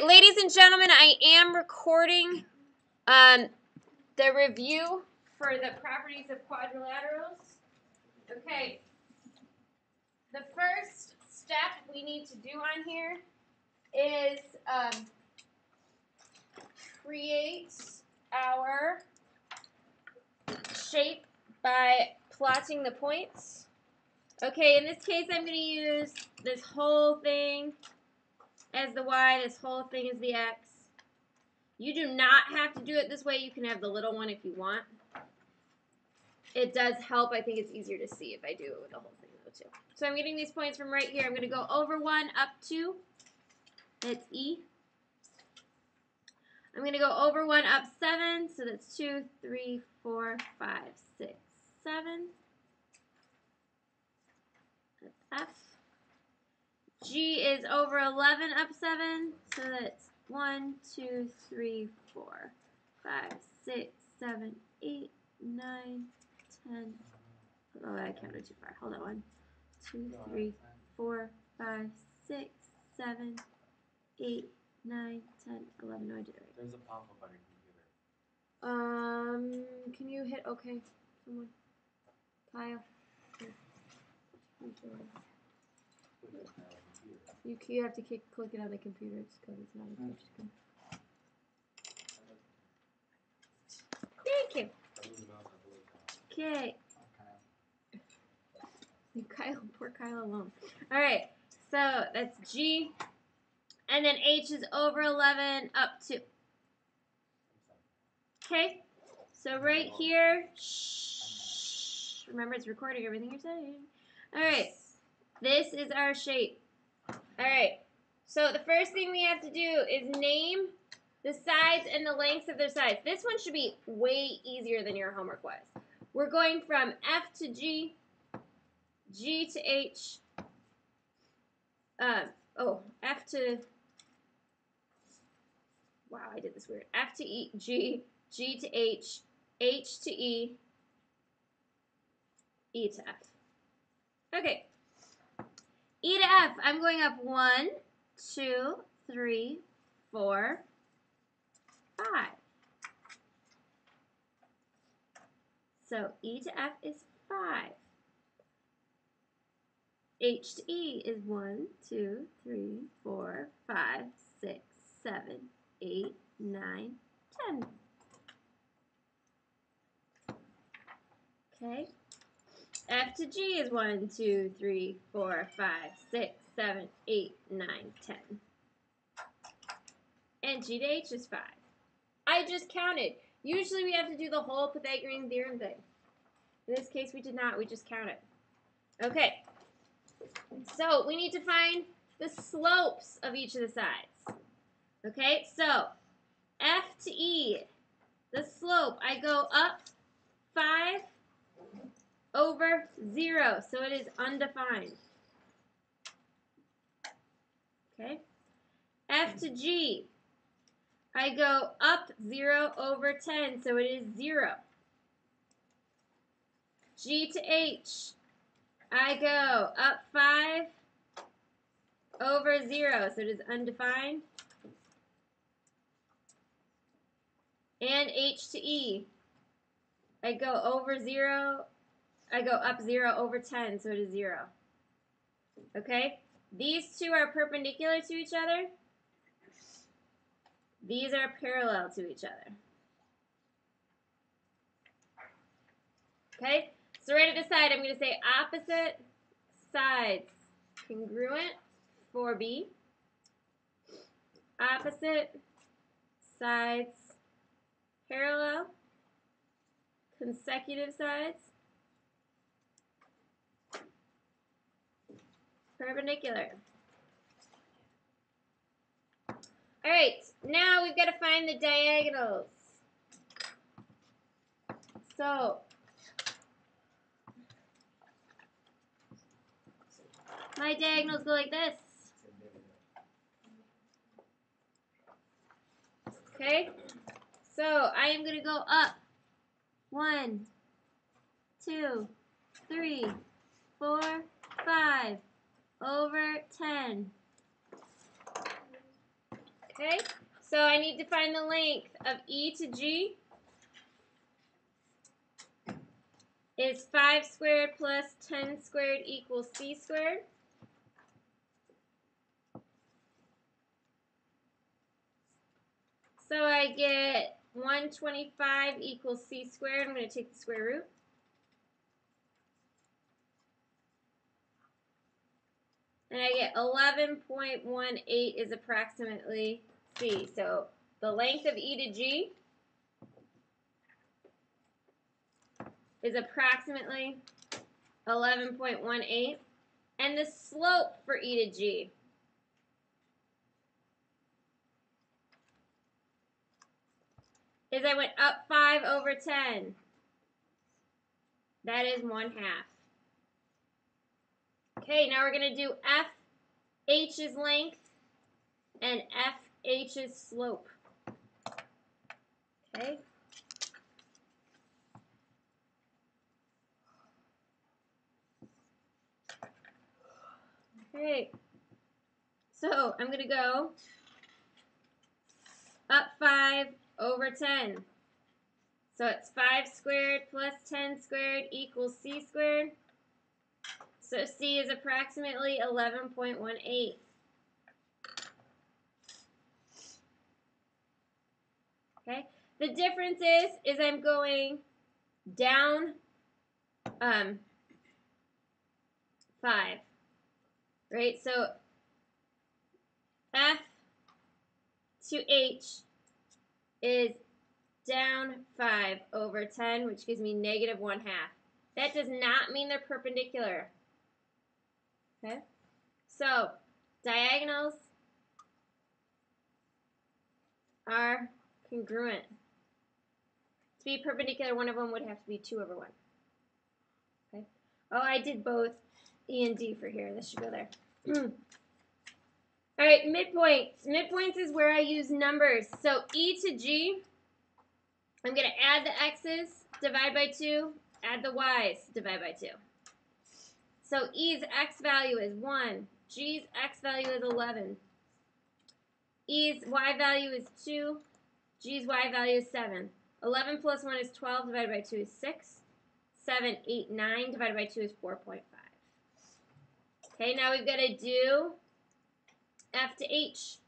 ladies and gentlemen, I am recording the review for the properties of quadrilaterals. Okay, the first step we need to do on here is create our shape by plotting the points. Okay, in this case, I'm going to use this whole thing as the y, this whole thing is the x. You do not have to do it this way. You can have the little one if you want. It does help. I think it's easier to see if I do it with the whole thing, though, too. So I'm getting these points from right here. I'm going to go over 1 up 2. That's E. I'm going to go over 1 up 7. So that's 2, 3, 4, 5, 6, 7. That's F. G is over 11 up 7. So that's 1, 2, 3, 4, 5, 6, 7, 8, 9, 10. Oh, I counted too far. Hold on. 1, 2, 3, 4, 5, 6, 7, 8, 9, 10, 11. No, I did it right. There's a pop-up on your computer. Can you hit OK? Someone. Kyle. You have to click it on the computer. It's because it's not a touch screen. Thank you. Okay. Leave Kyle, poor Kyle alone. All right. So that's G. And then H is over 11 up 2. Okay. So right here, shh. Remember, it's recording everything you're saying. All right. This is our shape. All right. So the first thing we have to do is name the sides and the lengths of their sides. This one should be way easier than your homework was. We're going from F to G, G to H, F to, wow, I did this weird. F to E, G, G to H to E, E to F. Okay. E to F, I'm going up 1, 2, 3, 4, 5. So E to F is 5. H to E is 1, 2, 3, 4, 5, 6, 7, 8, 9, 10. Okay. F to G is 1, 2, 3, 4, 5, 6, 7, 8, 9, 10. And G to H is 5. I just counted. Usually we have to do the whole Pythagorean theorem thing. In this case, we did not. We just counted. Okay. So we need to find the slopes of each of the sides. Okay, so F to E, the slope, I go up 5 over 0, so it is undefined. Okay, F to G, I go up 0 over 10, so it is 0. G to H, I go up 5 over 0, so it is undefined. And H to E, I go over 0, I go up 0 over 10, so it is 0. Okay? These two are perpendicular to each other. These are parallel to each other. Okay? So right at the side, I'm going to say opposite sides congruent for B. Opposite sides parallel. Consecutive sides perpendicular. All right, now we've got to find the diagonals. So my diagonals go like this. Okay, so I am going to go up 1, 2, 3, 4, 5 over 10. Okay, so I need to find the length of E to G is 5 squared plus 10 squared equals C squared. So I get 125 equals C squared. I'm going to take the square root. And I get 11.18 is approximately C. So the length of E to G is approximately 11.18. And the slope for E to G is I went up 5 over 10. That is 1/2. Okay, now we're going to do FH's length and FH's slope. Okay. Okay. So I'm going to go up 5 over 10. So it's 5 squared plus 10 squared equals C squared. So C is approximately 11.18. Okay. The difference is I'm going down 5. Right? So F to H is down 5 over 10, which gives me negative 1/2. That does not mean they're perpendicular. Okay? So diagonals are congruent. To be perpendicular, one of them would have to be 2 over 1. Okay? Oh, I did both E and D for here. This should go there. All right, midpoints. Midpoints is where I use numbers. So E to G, I'm going to add the x's, divide by 2, add the y's, divide by 2. So E's x value is 1. G's x value is 11. E's y value is 2. G's y value is 7. 11 plus 1 is 12, divided by 2 is 6. 7, 8, 9, divided by 2 is 4.5. Okay, now we've got to do F to H.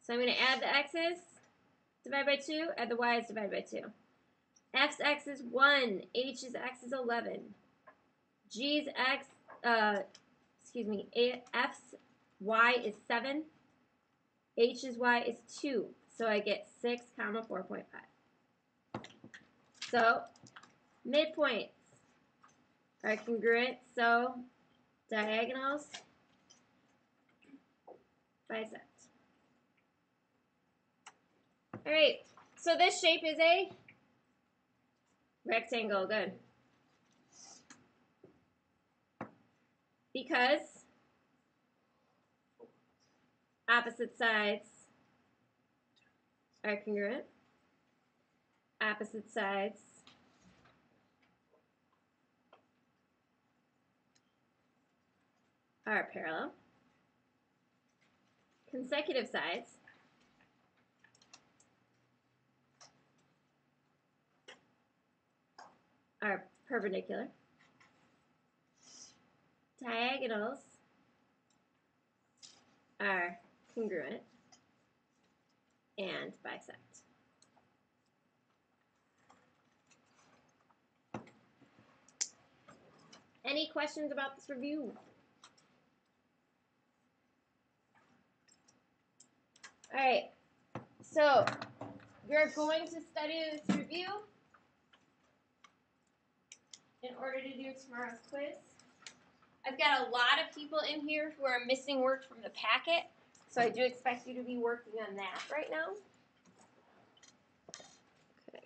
So I'm going to add the x's, divide by 2, add the y's, divide by 2. F's x is 1, H's x is 11. G's x, F's y is 7, H's y is 2. So I get 6, 4.5. So midpoints are congruent, so diagonals bisect. All right, so this shape is a rectangle, good. Because opposite sides are congruent, opposite sides are parallel, consecutive sides are perpendicular, diagonals are congruent, and bisect. Any questions about this review? All right, so you're going to study this review in order to do tomorrow's quiz. I've got a lot of people in here who are missing work from the packet, so I do expect you to be working on that right now. Okay.